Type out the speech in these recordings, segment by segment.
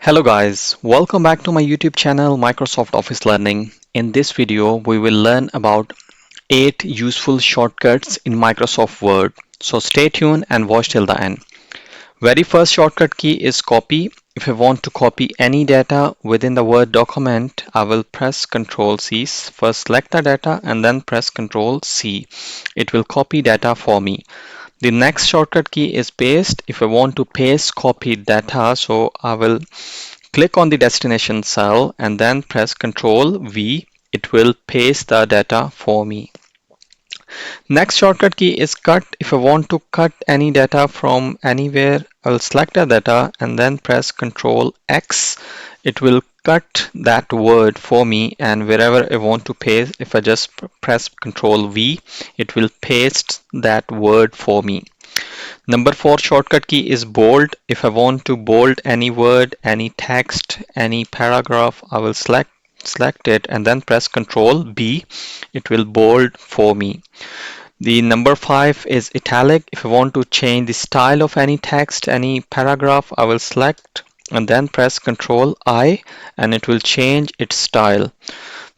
Hello guys, welcome back to my YouTube channel Microsoft Office Learning. In this video, we will learn about 8 useful shortcuts in Microsoft Word. So stay tuned and watch till the end. Very first shortcut key is copy. If I want to copy any data within the Word document, I will press Ctrl C. First select the data and then press Ctrl C. It will copy data for me. The next shortcut key is paste. If I want to paste copied data, so I will click on the destination cell and then press Ctrl V. It will paste the data for me. Next shortcut key is cut. If I want to cut any data from anywhere, I will select the data and then press Ctrl X. It will cut that word for me, and wherever I want to paste, if I just press Ctrl V, it will paste that word for me. Number 4 shortcut key is bold. If I want to bold any word, any text, any paragraph, I will select it and then press Ctrl B. It will bold for me. The number 5 is italic. If I want to change the style of any text, any paragraph, I will select and then press Ctrl I and it will change its style.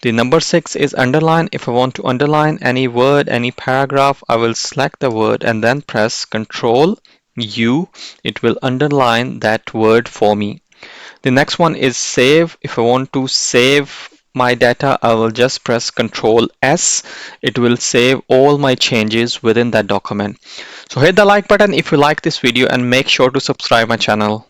The number 6 is underline. If I want to underline any word, any paragraph, I will select the word and then press Ctrl U. It will underline that word for me. The next one is save. If I want to save my data, I will just press Ctrl S. It will save all my changes within that document. So hit the like button if you like this video and make sure to subscribe my channel.